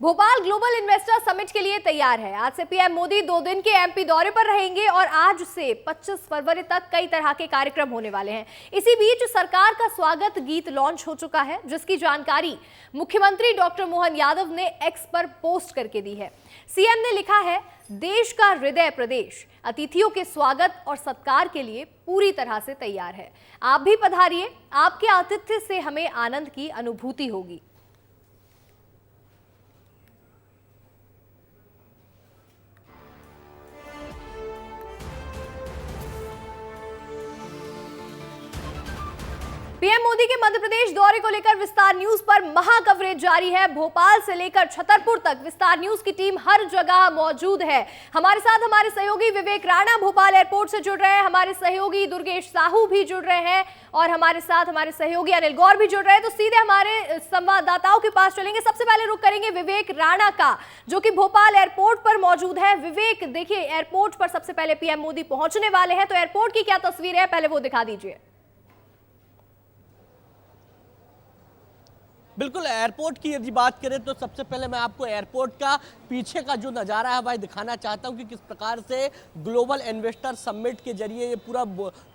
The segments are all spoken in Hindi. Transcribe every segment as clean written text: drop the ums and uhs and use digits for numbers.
भोपाल ग्लोबल इन्वेस्टर समिट के लिए तैयार है। आज से पीएम मोदी 2 दिन के एमपी दौरे पर रहेंगे और आज से 25 फरवरी तक कई तरह के कार्यक्रम होने वाले हैं। इसी बीच सरकार का स्वागत गीत लॉन्च हो चुका है, जिसकी जानकारी मुख्यमंत्री डॉक्टर मोहन यादव ने एक्स पर पोस्ट करके दी है। सीएम ने लिखा है, देश का हृदय प्रदेश अतिथियों के स्वागत और सत्कार के लिए पूरी तरह से तैयार है। आप भी पधारिए, आपके आतिथ्य से हमें आनंद की अनुभूति होगी। पीएम मोदी के मध्य प्रदेश दौरे को लेकर विस्तार न्यूज पर महा कवरेज जारी है। भोपाल से लेकर छतरपुर तक विस्तार न्यूज की टीम हर जगह मौजूद है। हमारे साथ हमारे सहयोगी विवेक राणा भोपाल एयरपोर्ट से जुड़ रहे हैं, हमारे सहयोगी दुर्गेश साहू भी जुड़ रहे हैं और हमारे साथ हमारे सहयोगी अनिल गौर भी जुड़ रहे हैं। तो सीधे हमारे संवाददाताओं के पास चलेंगे। सबसे पहले रुख करेंगे विवेक राणा का, जो कि भोपाल एयरपोर्ट पर मौजूद है। विवेक, देखिए एयरपोर्ट पर सबसे पहले पीएम मोदी पहुंचने वाले हैं, तो एयरपोर्ट की क्या तस्वीर है, पहले वो दिखा दीजिए। बिल्कुल, एयरपोर्ट की यदि बात करें तो सबसे पहले मैं आपको एयरपोर्ट का पीछे का जो नज़ारा है वह दिखाना चाहता हूं कि किस प्रकार से ग्लोबल इन्वेस्टर समिट के जरिए ये पूरा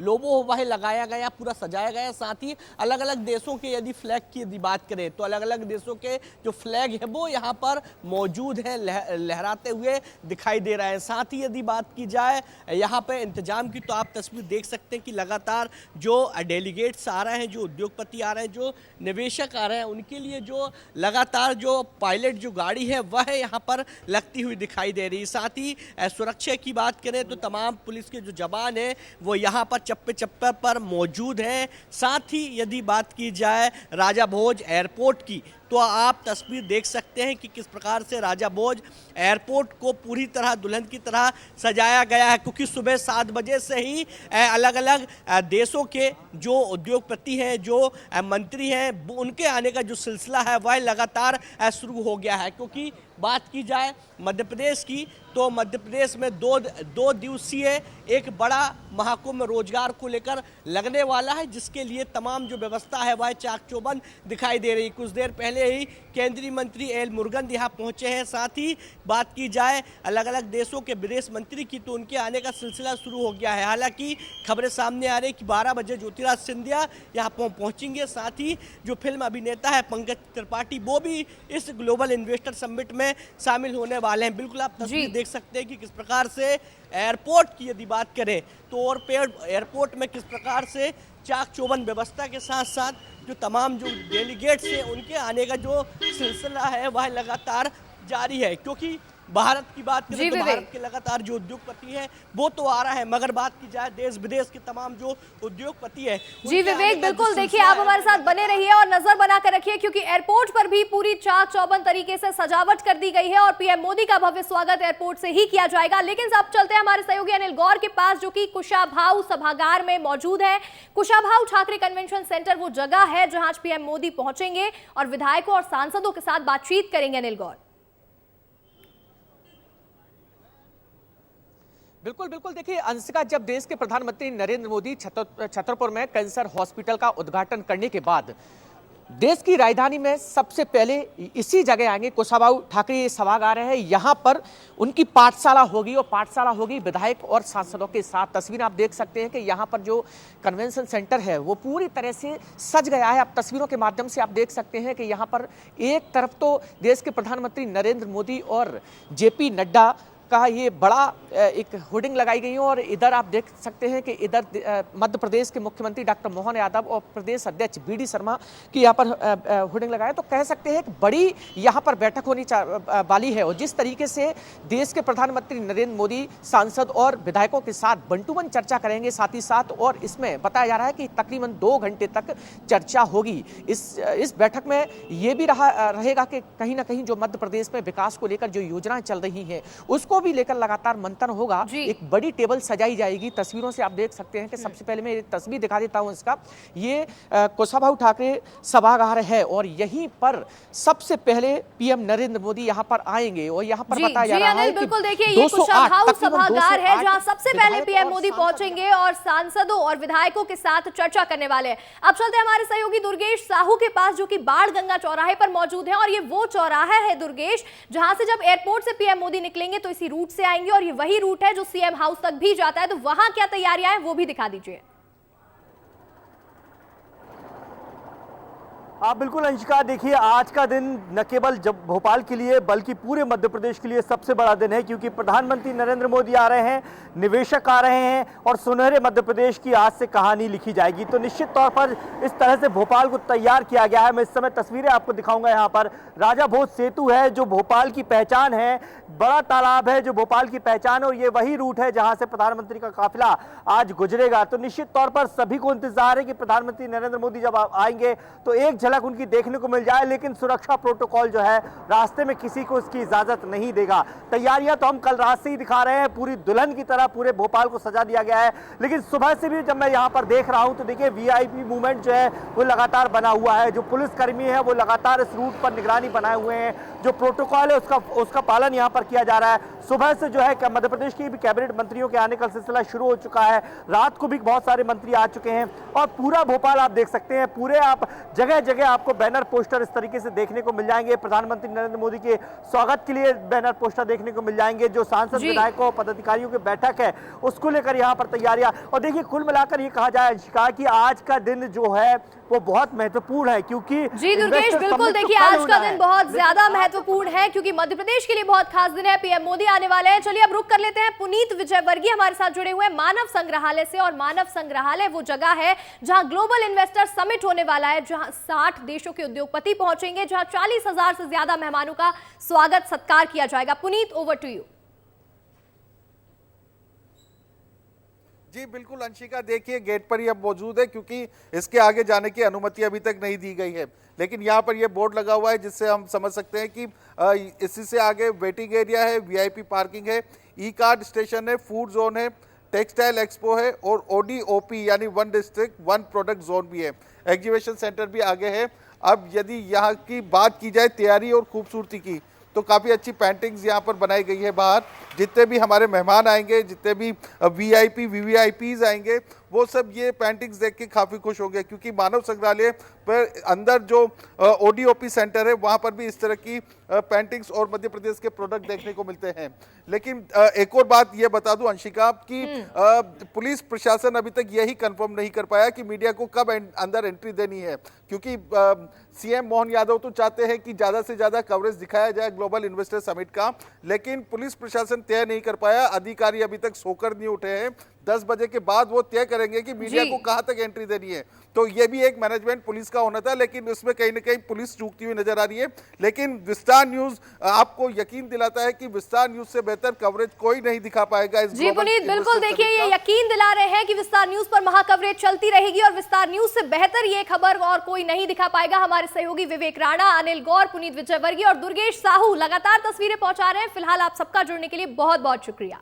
लोगो वह लगाया गया, पूरा सजाया गया। साथ ही अलग अलग देशों के यदि फ्लैग की यदि बात करें तो अलग अलग देशों के जो फ्लैग है वो यहाँ पर मौजूद हैं, लहराते हुए दिखाई दे रहे हैं। साथ ही यदि बात की जाए यहाँ पर इंतजाम की, तो आप तस्वीर देख सकते हैं कि लगातार जो डेलीगेट्स आ रहे हैं, जो उद्योगपति आ रहे हैं, जो निवेशक आ रहे हैं, उनके लिए जो लगातार जो पायलट जो गाड़ी है वह यहाँ पर लगती हुई दिखाई दे रही है। साथ ही सुरक्षा की बात करें तो तमाम पुलिस के जो जवान हैं वो यहाँ पर चप्पे चप्पे पर मौजूद हैं। साथ ही यदि बात की जाए राजा भोज एयरपोर्ट की, तो आप तस्वीर देख सकते हैं कि किस प्रकार से राजा भोज एयरपोर्ट को पूरी तरह दुल्हन की तरह सजाया गया है, क्योंकि सुबह 7 बजे से ही अलग अलग देशों के जो उद्योगपति हैं, जो मंत्री हैं, उनके आने का जो सिलसिला है वह लगातार शुरू हो गया है। क्योंकि बात की जाए मध्य प्रदेश की, तो मध्य प्रदेश में दो दिवसीय एक बड़ा महाकुंभ रोजगार को लेकर लगने वाला है, जिसके लिए तमाम जो व्यवस्था है वह चाक चौबंद दिखाई दे रही। कुछ देर पहले ही केंद्रीय मंत्री एल मुरुगन यहाँ पहुंचे हैं। साथ ही बात की जाए अलग अलग देशों के विदेश मंत्री की, तो उनके आने का सिलसिला शुरू हो गया है। हालांकि खबरें सामने आ रही कि 12 बजे ज्योतिराज सिंधिया यहाँ पहुंचेंगे। साथ ही जो फिल्म अभिनेता है पंकज त्रिपाठी, वो भी इस ग्लोबल इन्वेस्टर समिट में शामिल होने वाले हैं। बिल्कुल, आप तस्वीर देख सकते हैं कि किस प्रकार से एयरपोर्ट की यदि बात करें तो और एयरपोर्ट में किस प्रकार से चाक चौबंद व्यवस्था के साथ साथ जो तमाम जो डेलीगेट्स हैं उनके आने का जो सिलसिला है वह लगातार जारी है। क्योंकि भारत की बात करें तो भारत के लगातार जो उद्योगपति हैं वो तो आ रहा है, मगर बात की जाए देश विदेश के तमाम जो उद्योगपति है। जी विवेक, बिल्कुल देखिए आप हमारे साथ बने रहिए और नजर बनाकर रखिए, क्योंकि एयरपोर्ट पर भी पूरी चाक चौबंद तरीके से सजावट कर दी गई है और पीएम मोदी का भव्य स्वागत एयरपोर्ट से ही किया जाएगा। लेकिन अब चलते हैं हमारे सहयोगी अनिल गौर के पास, जो कि कुशाभाऊ सभागार में मौजूद है। कुशाभाऊ ठाकरे कन्वेंशन सेंटर वो जगह है जहां आज पीएम मोदी पहुंचेंगे और विधायकों और सांसदों के साथ बातचीत करेंगे। अनिल गौर। बिल्कुल बिल्कुल, देखिए अंशिका, जब देश के प्रधानमंत्री नरेंद्र मोदी छतरपुर में कैंसर हॉस्पिटल का उद्घाटन करने के बाद देश की राजधानी में सबसे पहले इसी जगह आएंगे। कुशाभाऊ ठाकरे सभागार है, यहाँ पर उनकी पाठशाला होगी और पाठशाला होगी विधायक और सांसदों के साथ। तस्वीर आप देख सकते हैं कि यहाँ पर जो कन्वेंशन सेंटर है वो पूरी तरह से सज गया है। आप तस्वीरों के माध्यम से आप देख सकते हैं कि यहाँ पर एक तरफ तो देश के प्रधानमंत्री नरेंद्र मोदी और जेपी नड्डा का ये बड़ा एक होर्डिंग लगाई गई है और इधर आप देख सकते हैं कि इधर मध्य प्रदेश के मुख्यमंत्री डॉक्टर मोहन यादव और प्रदेश अध्यक्ष बीडी शर्मा की यहाँ पर होर्डिंग लगाया। तो कह सकते हैं कि बड़ी यहाँ पर बैठक होनी वाली है और जिस तरीके से देश के प्रधानमंत्री नरेंद्र मोदी सांसद और विधायकों के साथ वन टू वन चर्चा करेंगे, साथ ही साथ और इसमें बताया जा रहा है कि तकरीबन 2 घंटे तक चर्चा होगी। इस बैठक में ये भी रहेगा कि कहीं ना कहीं जो मध्य प्रदेश में विकास को लेकर जो योजनाएं चल रही हैं उसको उसको भी लेकर लगातार मंथन होगा। जी। एक बड़ी टेबल सजाई जाएगी। तस्वीरों से आप देख सकते हैं कि सबसे पहले मैं एक तस्वीर दिखा देता हूं इसका। ये कुशाभाऊ ठाकरे सभागार है और यहीं पर सबसे पहले पीएम नरेंद्र मोदी यहां पर आएंगे और यहां पर बताया जा रहा है कि बिल्कुल देखिए, ये 208 कुशाभाऊ तकरीबन सभागार है 208 जहां सबसे पहले विधायक पीएम और मोदी सांसद पहुंचेंगे और सांसदों और विधायकों के साथ चर्चा करने वाले हैं। अब चलते हैं हमारे सहयोगी दुर्गेश साहू के पास, जो कि बाढ़ गंगा चौराहे पर मौजूद है। और ये वो चौराहा है दुर्गेश जहां से जब एयरपोर्ट से पीएम मोदी निकलेंगे तो इसी रूट से आएंगे और ये वही रूट है जो सीएम हाउस तक भी जाता है। तो वहां क्या तैयारियां हैं वो भी दिखा दीजिए। आप बिल्कुल अंशिका, देखिए आज का दिन न केवल जब भोपाल के लिए बल्कि पूरे मध्य प्रदेश के लिए सबसे बड़ा दिन है, क्योंकि प्रधानमंत्री नरेंद्र मोदी आ रहे हैं, निवेशक आ रहे हैं और सुनहरे मध्य प्रदेश की आज से कहानी लिखी जाएगी। तो निश्चित तौर पर इस तरह से भोपाल को तैयार किया गया है। मैं इस समय तस्वीरें आपको दिखाऊंगा। यहाँ पर राजा भोज सेतु है जो भोपाल की पहचान है, बड़ा तालाब है जो भोपाल की पहचान है और ये वही रूट है जहाँ से प्रधानमंत्री का काफिला आज गुजरेगा। तो निश्चित तौर पर सभी को इंतजार है कि प्रधानमंत्री नरेंद्र मोदी जब आएंगे तो एक झलक उनकी देखने को मिल जाए, लेकिन सुरक्षा प्रोटोकॉल जो है रास्ते में किसी को इसकी इजाजत नहीं देगा। तैयारियां तो हम कल रात से ही दिखा रहे हैं, पूरी दुल्हन की तरह पूरे भोपाल को सजा दिया गया है। लेकिन सुबह से भी जब मैं यहां पर देख रहा हूं तो देखिए वीआईपी मूवमेंट जो है वो लगातार बना हुआ है। जो पुलिसकर्मी है वो लगातार इस रूट पर निगरानी बनाए हुए हैं। जो प्रोटोकॉल है उसका पालन यहां पर किया जा रहा है। सुबह से जो है मध्य प्रदेश के भी कैबिनेट मंत्रियों के आने का सिलसिला शुरू हो चुका है। रात को भी बहुत सारे मंत्री आ चुके हैं और पूरा भोपाल आप देख सकते हैं। पूरे आप जगह जगह आपको बैनर पोस्टर इस तरीके से देखने को मिल जाएंगे। प्रधानमंत्री नरेंद्र मोदी के स्वागत के लिए बैनर पोस्टर देखने को मिल जाएंगे। जो सांसद विधायकों पदाधिकारियों की बैठक है उसको लेकर यहाँ पर तैयारियां। और देखिए कुल मिलाकर ये कहा जाए अंशिका कि आज का दिन जो है वो बहुत महत्वपूर्ण है, क्योंकि जी दुर्गेश, बिल्कुल देखिए आज का दिन बहुत ज्यादा महत्वपूर्ण है क्योंकि मध्य प्रदेश के लिए बहुत खास दिन है। पीएम मोदी आने वाले हैं। चलिए अब रुक कर लेते हैं, पुनीत विजयवर्गीय हमारे साथ जुड़े हुए मानव संग्रहालय से। और मानव संग्रहालय वो जगह है जहां ग्लोबल इन्वेस्टर समिट होने वाला है, जहां 60 देशों के उद्योगपति पहुंचेंगे, जहां 40,000 से ज्यादा मेहमानों का स्वागत सत्कार किया जाएगा। Puneet, over to you. जी बिल्कुल अंशिका, देखिए गेट पर ही अब मौजूद है क्योंकि इसके आगे जाने की अनुमति अभी तक नहीं दी गई है। लेकिन यहाँ पर ये बोर्ड लगा हुआ है जिससे हम समझ सकते हैं कि इसी से आगे वेटिंग एरिया है, वीआईपी पार्किंग है, ई कार्ड स्टेशन है, फूड जोन है, टेक्सटाइल एक्सपो है और ओडीओपी यानी one district one product zone भी है। एग्जीबिशन सेंटर भी आगे है। अब यदि यहाँ की बात की जाए तैयारी और खूबसूरती की तो काफ़ी अच्छी पेंटिंग्स यहाँ पर बनाई गई है। बाहर जितने भी हमारे मेहमान आएंगे, जितने भी वीआईपी वीवीआईपीज आएंगे, वो सब ये पेंटिंग्स देख के काफ़ी खुश होंगे क्योंकि मानव संग्रहालय पर अंदर जो ओडीओपी सेंटर है वहाँ पर भी इस तरह की पेंटिंग्स और मध्य प्रदेश के प्रोडक्ट देखने को मिलते हैं। लेकिन एक और बात ये बता दूं अंशिका कि पुलिस प्रशासन अभी तक यही कंफर्म नहीं कर पाया कि मीडिया को कब अंदर एंट्री देनी है, क्योंकि सीएम मोहन यादव तो चाहते हैं कि ज़्यादा से ज़्यादा कवरेज दिखाया जाए ग्लोबल इन्वेस्टर समिट का, लेकिन पुलिस प्रशासन तय नहीं कर पाया। अधिकारी अभी तक सोकर नहीं उठे हैं। 10 बजे के बाद वो तय करेंगे कि मीडिया को कहां तक एंट्री देनी है। तो ये भी एक मैनेजमेंट पुलिस का होना था, लेकिन उसमें कहीं ना कहीं पुलिस चूकती हुई नजर आ रही है। लेकिन विस्तार न्यूज आपको यकीन दिलाता है कि विस्तार न्यूज से बेहतर कवरेज कोई नहीं दिखा पाएगा इस जी पुनीत, बिल्कुल देखिए ये यकीन दिला रहे हैं कि विस्तार न्यूज पर महाकवरेज चलती रहेगी और विस्तार न्यूज से बेहतर ये खबर और कोई नहीं दिखा पाएगा। हमारे सहयोगी विवेक राणा, अनिल गौर, पुनीत विजयवर्गीय और दुर्गेश साहू लगातार तस्वीरें पहुंचा रहे हैं। फिलहाल आप सबका जुड़ने के लिए बहुत बहुत शुक्रिया।